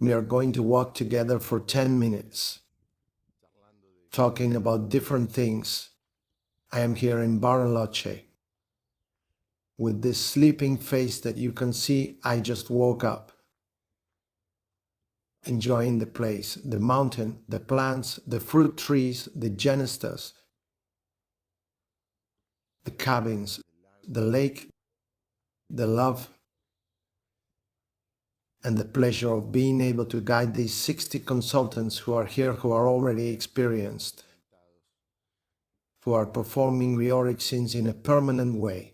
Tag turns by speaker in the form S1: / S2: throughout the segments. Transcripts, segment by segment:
S1: We are going to walk together for 10 minutes, talking about different things. I am here in Bariloche. With this sleeping face that you can see, I just woke up. Enjoying the place, the mountain, the plants, the fruit trees, the genestas, the cabins, the lake, the love, and the pleasure of being able to guide these 60 consultants who are here, who are already experienced, who are performing reorexins in a permanent way,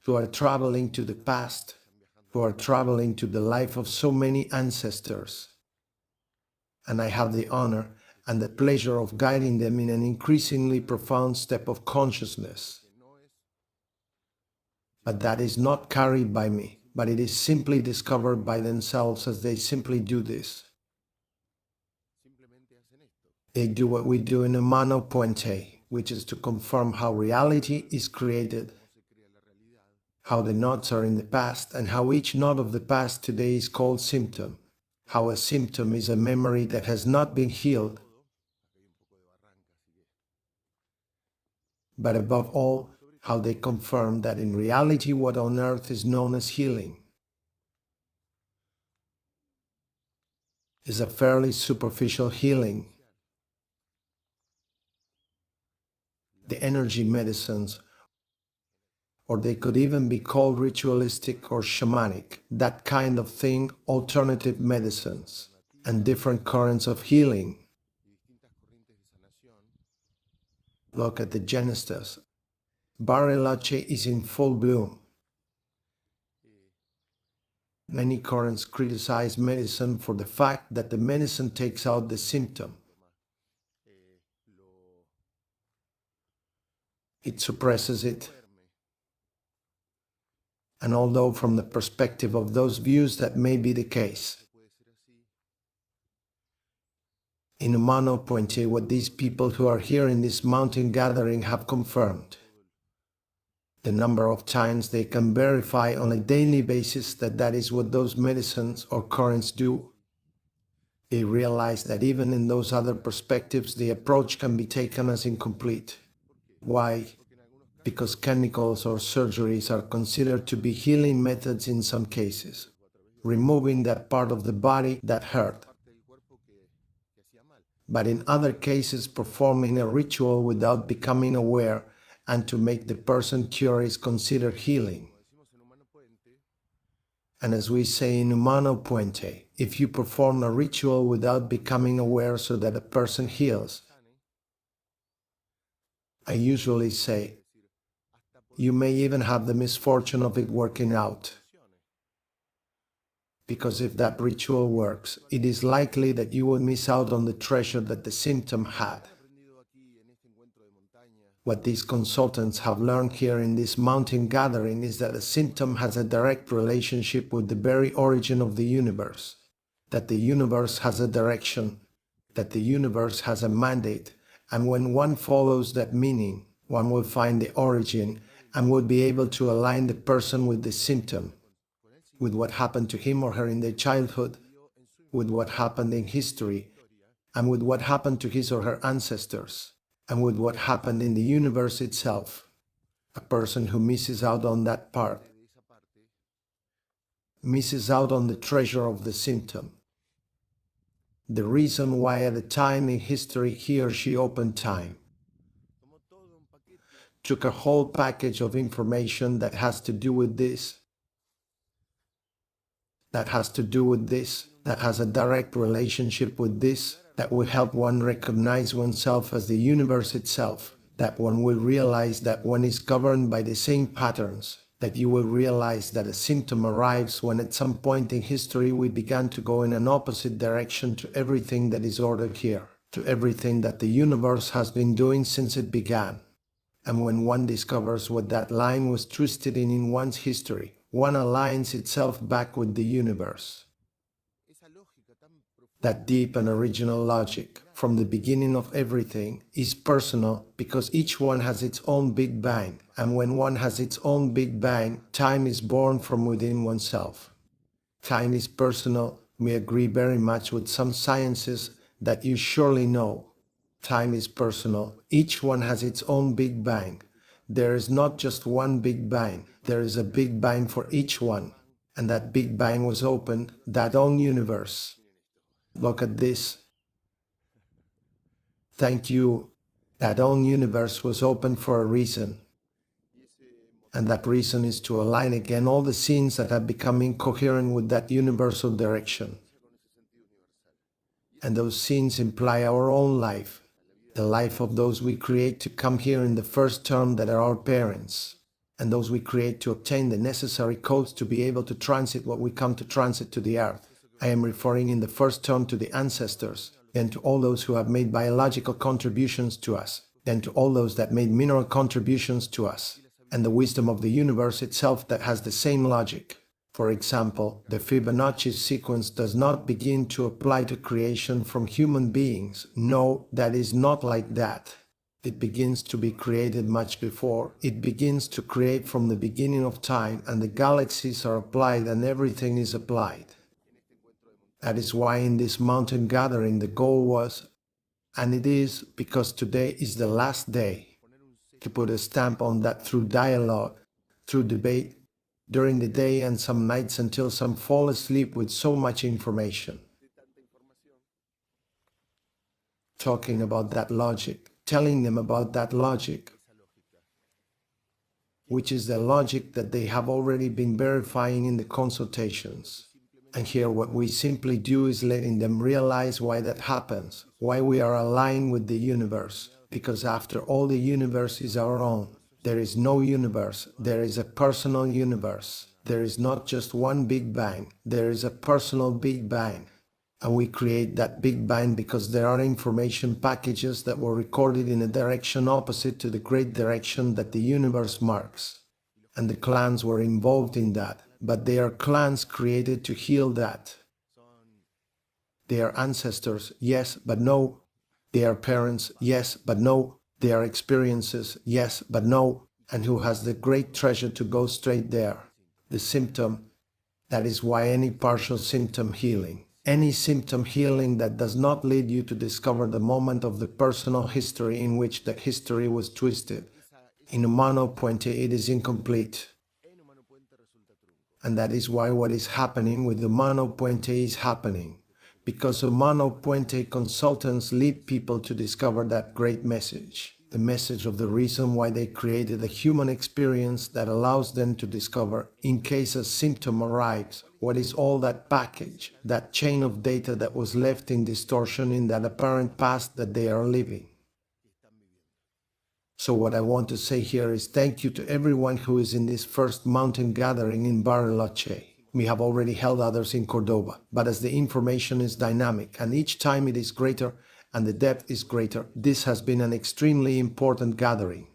S1: who are traveling to the past, who are traveling to the life of so many ancestors. And I have the honor and the pleasure of guiding them in an increasingly profound step of consciousness. But that is not carried by me, but it is simply discovered by themselves as they simply do this. They do what we do in Humano Puente, which is to confirm how reality is created, how the knots are in the past, and how each knot of the past today is called symptom, how a symptom is a memory that has not been healed, but above all, how they confirm that in reality what on earth is known as healing is a fairly superficial healing. The energy medicines, or they could even be called ritualistic or shamanic, that kind of thing, alternative medicines, and different currents of healing. Look at the genestas. Bariloche is in full bloom. Many currents criticize medicine for the fact that the medicine takes out the symptom. It suppresses it. And although from the perspective of those views that may be the case, in Humano Puente, what these people who are here in this mountain gathering have confirmed, the number of times they can verify on a daily basis that that is what those medicines or currents do, they realize that even in those other perspectives, the approach can be taken as incomplete. Why? Because chemicals or surgeries are considered to be healing methods in some cases, removing that part of the body that hurt. But in other cases, performing a ritual without becoming aware and to make the person cure is considered healing. And as we say in Humano Puente, if you perform a ritual without becoming aware so that a person heals, I usually say, you may even have the misfortune of it working out. Because if that ritual works, it is likely that you will miss out on the treasure that the symptom had. What these consultants have learned here in this mountain gathering is that a symptom has a direct relationship with the very origin of the universe, that the universe has a direction, that the universe has a mandate, and when one follows that meaning, one will find the origin and will be able to align the person with the symptom, with what happened to him or her in their childhood, with what happened in history, and with what happened to his or her ancestors, and with what happened in the universe itself. A person who misses out on that part misses out on the treasure of the symptom. The reason why at a time in history he or she opened time, took a whole package of information that has to do with this, that has to do with this, that has a direct relationship with this, that will help one recognize oneself as the universe itself, that one will realize that one is governed by the same patterns, that you will realize that a symptom arrives when at some point in history we began to go in an opposite direction to everything that is ordered here, to everything that the universe has been doing since it began. And when one discovers what that line was twisted in one's history, one aligns itself back with the universe. That deep and original logic, from the beginning of everything, is personal because each one has its own Big Bang, and when one has its own Big Bang, time is born from within oneself. Time is personal, We agree very much with some sciences that you surely know. Time is personal. Each one has its own Big Bang. There is not just one Big Bang. There is a Big Bang for each one. And that Big Bang was opened, that own universe. Look at this. Thank you. That own universe was opened for a reason. And that reason is to align again all the scenes that have become incoherent with that universal direction. And those scenes imply our own life, the life of those we create to come here in the first term that are our parents, and those we create to obtain the necessary codes to be able to transit what we come to transit to the earth. I am referring in the first term to the ancestors, then to all those who have made biological contributions to us, then to all those that made mineral contributions to us, and the wisdom of the universe itself that has the same logic. For example, the Fibonacci sequence does not begin to apply to creation from human beings. No, that is not like that. It begins to be created much before. It begins to create from the beginning of time, and the galaxies are applied and everything is applied. That is why in this mountain gathering the goal was, and it is because today is the last day, to put a stamp on that through dialogue, through debate, during the day and some nights until some fall asleep with so much information. Talking about that logic, telling them about that logic, which is the logic that they have already been verifying in the consultations. And here what we simply do is letting them realize why that happens, why we are aligned with the universe. Because after all, the universe is our own. There is no universe, there is a personal universe. There is not just one Big Bang, there is a personal Big Bang. And we create that Big Bang because there are information packages that were recorded in a direction opposite to the great direction that the universe marks. And the clans were involved in that, but they are clans created to heal that. They are ancestors, yes, but no. They are parents, yes, but no. They are experiences, yes, but no. And who has the great treasure to go straight there? The symptom. That is why any partial symptom healing, any symptom healing that does not lead you to discover the moment of the personal history in which the history was twisted. In Humano Puente it is incomplete. And that is why what is happening with Humano Puente is happening. Because Humano Puente consultants lead people to discover that great message. The message of the reason why they created a human experience that allows them to discover, in case a symptom arrives, what is all that package, that chain of data that was left in distortion in that apparent past that they are living. So what I want to say here is thank you to everyone who is in this first mountain gathering in Bariloche. We have already held others in Cordoba, but as the information is dynamic and each time it is greater and the depth is greater, this has been an extremely important gathering.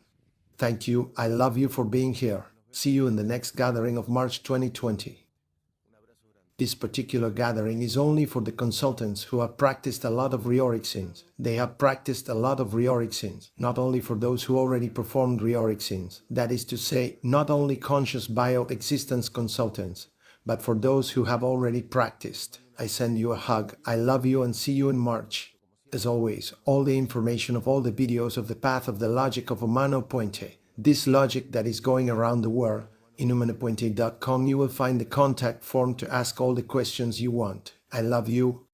S1: Thank you. I love you for being here. See you in the next gathering of March 2020. This particular gathering is only for the consultants who have practiced a lot of reorixins. They have practiced a lot of reorixins, not only for those who already performed reorixins. That is to say, not only conscious bioexistence consultants, but for those who have already practiced. I send you a hug. I love you and see you in March. As always, all the information of all the videos of the path of the logic of Humano Puente, this logic that is going around the world, in humanopuente.com you will find the contact form to ask all the questions you want. I love you.